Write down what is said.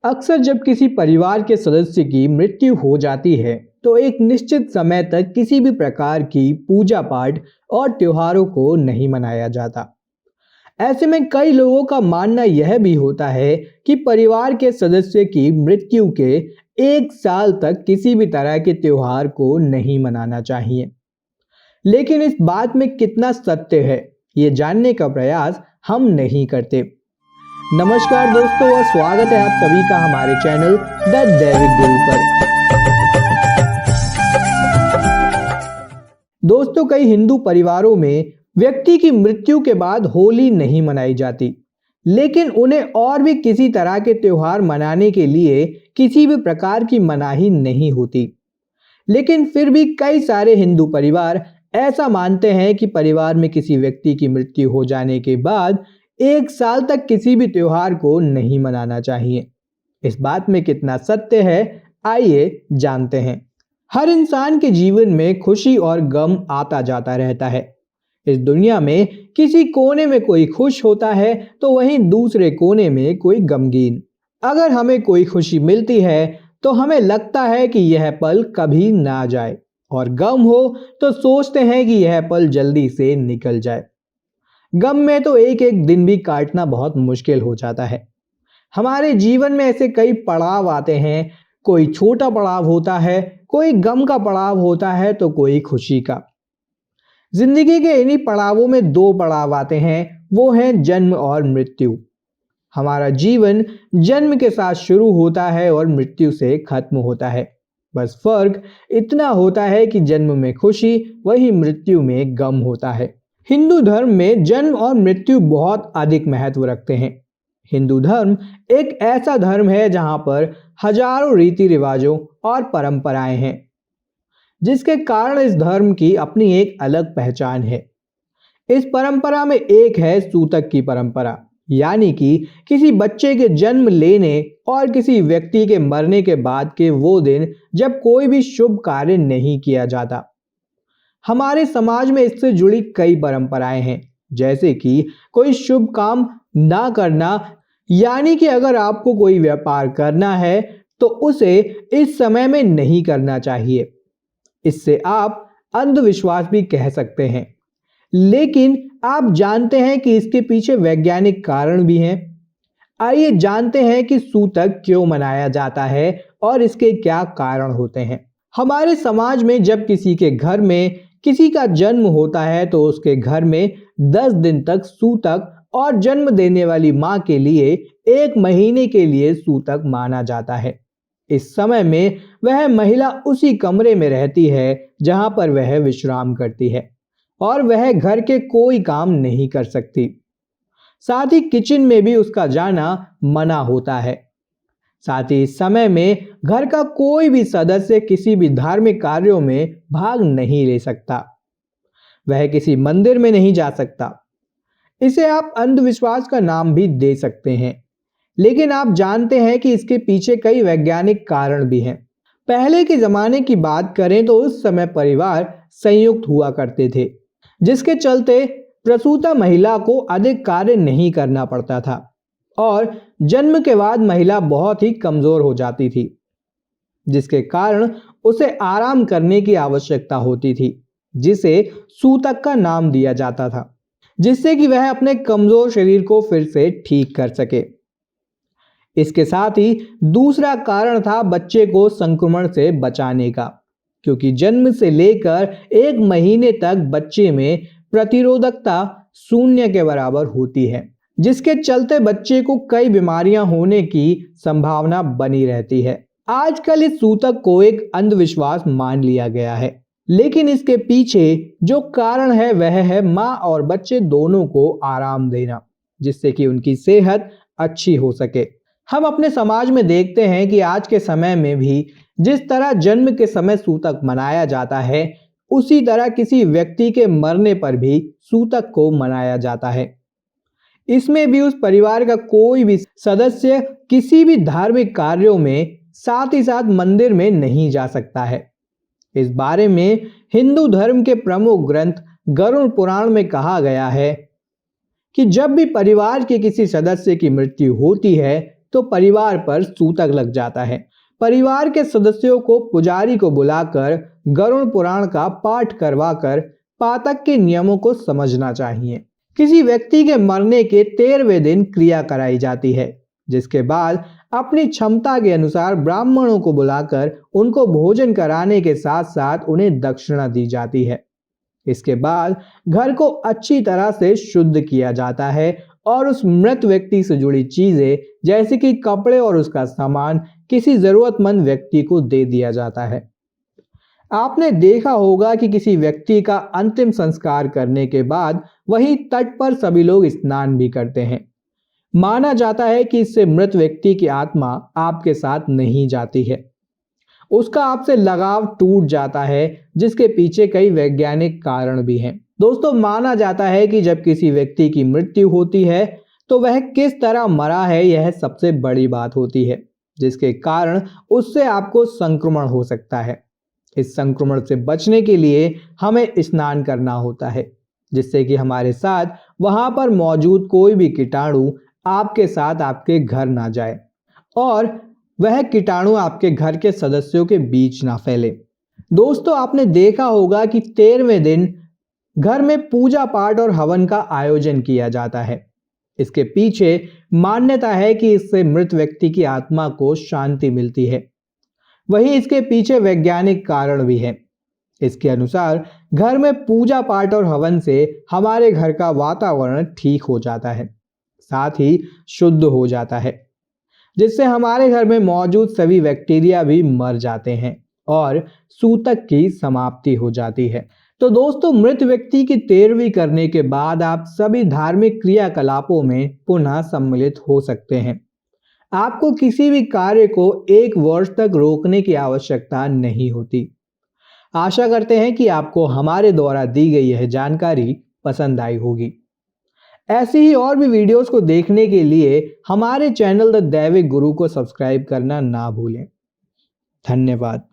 अक्सर जब किसी परिवार के सदस्य की मृत्यु हो जाती है तो एक निश्चित समय तक किसी भी प्रकार की पूजा पाठ और त्योहारों को नहीं मनाया जाता। ऐसे में कई लोगों का मानना यह भी होता है कि परिवार के सदस्य की मृत्यु के एक साल तक किसी भी तरह के त्योहार को नहीं मनाना चाहिए। लेकिन इस बात में कितना सत्य है, ये जानने का प्रयास हम नहीं करते। नमस्कार दोस्तों और स्वागत है आप सभी का हमारे चैनल द दैविक गुरु पर। दोस्तों, कई हिंदू परिवारों में व्यक्ति की मृत्यु के बाद होली नहीं मनाई जाती, लेकिन उन्हें और भी किसी तरह के त्योहार मनाने के लिए किसी भी प्रकार की मनाही नहीं होती। लेकिन फिर भी कई सारे हिंदू परिवार ऐसा मानते हैं कि परिवार में किसी व्यक्ति की मृत्यु हो जाने के बाद एक साल तक किसी भी त्योहार को नहीं मनाना चाहिए। इस बात में कितना सत्य है, आइए जानते हैं। हर इंसान के जीवन में खुशी और गम आता जाता रहता है। इस दुनिया में किसी कोने में कोई खुश होता है तो वहीं दूसरे कोने में कोई गमगीन। अगर हमें कोई खुशी मिलती है तो हमें लगता है कि यह पल कभी ना जाए, और गम हो तो सोचते हैं कि यह पल जल्दी से निकल जाए। गम में तो एक एक दिन भी काटना बहुत मुश्किल हो जाता है। हमारे जीवन में ऐसे कई पड़ाव आते हैं। कोई छोटा पड़ाव होता है, कोई गम का पड़ाव होता है तो कोई खुशी का। जिंदगी के इन्हीं पड़ावों में दो पड़ाव आते हैं, वो हैं जन्म और मृत्यु। हमारा जीवन जन्म के साथ शुरू होता है और मृत्यु से खत्म होता है। बस फर्क इतना होता है कि जन्म में खुशी, वही मृत्यु में गम होता है। हिंदू धर्म में जन्म और मृत्यु बहुत अधिक महत्व रखते हैं। हिंदू धर्म एक ऐसा धर्म है जहां पर हजारों रीति रिवाजों और परंपराएं हैं, जिसके कारण इस धर्म की अपनी एक अलग पहचान है। इस परंपरा में एक है सूतक की परंपरा, यानी कि किसी बच्चे के जन्म लेने और किसी व्यक्ति के मरने के बाद के वो दिन जब कोई भी शुभ कार्य नहीं किया जाता। हमारे समाज में इससे जुड़ी कई परंपराएं हैं, जैसे कि कोई शुभ काम ना करना, यानी कि अगर आपको कोई व्यापार करना है तो उसे इस समय में नहीं करना चाहिए। इससे आप अंधविश्वास भी कह सकते हैं, लेकिन आप जानते हैं कि इसके पीछे वैज्ञानिक कारण भी हैं। आइए जानते हैं कि सूतक क्यों मनाया जाता है और इसके क्या कारण होते हैं। हमारे समाज में जब किसी के घर में किसी का जन्म होता है तो उसके घर में 10 दिन तक सूतक और जन्म देने वाली मां के लिए 1 महीने के लिए सूतक माना जाता है। इस समय में वह महिला उसी कमरे में रहती है जहां पर वह विश्राम करती है और वह घर के कोई काम नहीं कर सकती। साथ ही किचन में भी उसका जाना मना होता है। साथ ही इस समय में घर का कोई भी सदस्य किसी भी धार्मिक कार्यों में भाग नहीं ले सकता। वह किसी मंदिर में नहीं जा सकता। इसे आप अंधविश्वास का नाम भी दे सकते हैं, लेकिन आप जानते हैं कि इसके पीछे कई वैज्ञानिक कारण भी हैं। पहले के जमाने की बात करें तो उस समय परिवार संयुक्त हुआ करते थे, जिसके चलते प्रसूता महिला को अधिक कार्य नहीं करना पड़ता था और जन्म के बाद महिला बहुत ही कमजोर हो जाती थी, जिसके कारण उसे आराम करने की आवश्यकता होती थी, जिसे सूतक का नाम दिया जाता था, जिससे कि वह अपने कमजोर शरीर को फिर से ठीक कर सके। इसके साथ ही दूसरा कारण था बच्चे को संक्रमण से बचाने का, क्योंकि जन्म से लेकर 1 महीने तक बच्चे में प्रतिरोधकता 0 के बराबर होती है, जिसके चलते बच्चे को कई बीमारियां होने की संभावना बनी रहती है। आजकल इस सूतक को एक अंधविश्वास मान लिया गया है, लेकिन इसके पीछे जो कारण है वह है माँ और बच्चे दोनों को आराम देना, जिससे कि उनकी सेहत अच्छी हो सके। हम अपने समाज में देखते हैं कि आज के समय में भी जिस तरह जन्म के समय सूतक मनाया जाता है, उसी तरह किसी व्यक्ति के मरने पर भी सूतक को मनाया जाता है। इसमें भी उस परिवार का कोई भी सदस्य किसी भी धार्मिक कार्यों में, साथ ही साथ मंदिर में नहीं जा सकता है। इस बारे में हिंदू धर्म के प्रमुख ग्रंथ गरुड़ पुराण में कहा गया है कि जब भी परिवार के किसी सदस्य की मृत्यु होती है तो परिवार पर सूतक लग जाता है। परिवार के सदस्यों को पुजारी को बुलाकर गरुड़ पुराण का पाठ करवाकर पातक के नियमों को समझना चाहिए। किसी व्यक्ति के मरने के 13वें दिन क्रिया कराई जाती है, जिसके बाद अपनी क्षमता के अनुसार ब्राह्मणों को बुलाकर उनको भोजन कराने के साथ साथ उन्हें दक्षिणा दी जाती है। इसके बाद घर को अच्छी तरह से शुद्ध किया जाता है और उस मृत व्यक्ति से जुड़ी चीजें जैसे कि कपड़े और उसका सामान किसी जरूरतमंद व्यक्ति को दे दिया जाता है। आपने देखा होगा कि किसी व्यक्ति का अंतिम संस्कार करने के बाद वहीं तट पर सभी लोग स्नान भी करते हैं। माना जाता है कि इससे मृत व्यक्ति की आत्मा आपके साथ नहीं जाती है, उसका आपसे लगाव टूट जाता है, जिसके पीछे कई वैज्ञानिक कारण भी हैं। दोस्तों, माना जाता है कि जब किसी व्यक्ति की मृत्यु होती है तो वह किस तरह मरा है यह सबसे बड़ी बात होती है, जिसके कारण उससे आपको संक्रमण हो सकता है। इस संक्रमण से बचने के लिए हमें स्नान करना होता है, जिससे कि हमारे साथ वहां पर मौजूद कोई भी कीटाणु आपके साथ आपके घर ना जाए और वह कीटाणु आपके घर के सदस्यों के बीच ना फैले। दोस्तों, आपने देखा होगा कि 13वें दिन घर में पूजा पाठ और हवन का आयोजन किया जाता है। इसके पीछे मान्यता है कि इससे मृत व्यक्ति की आत्मा को शांति मिलती है। वहीं इसके पीछे वैज्ञानिक कारण भी है। इसके अनुसार घर में पूजा पाठ और हवन से हमारे घर का वातावरण ठीक हो जाता है, साथ ही शुद्ध हो जाता है, जिससे हमारे घर में मौजूद सभी बैक्टीरिया भी मर जाते हैं और सूतक की समाप्ति हो जाती है। तो दोस्तों, मृत व्यक्ति की तेरहवीं करने के बाद आप सभी धार्मिक क्रियाकलापों में पुनः सम्मिलित हो सकते हैं। आपको किसी भी कार्य को 1 वर्ष तक रोकने की आवश्यकता नहीं होती। आशा करते हैं कि आपको हमारे द्वारा दी गई यह जानकारी पसंद आई होगी। ऐसी ही और भी वीडियोस को देखने के लिए हमारे चैनल द दैविक गुरु को सब्सक्राइब करना ना भूलें। धन्यवाद।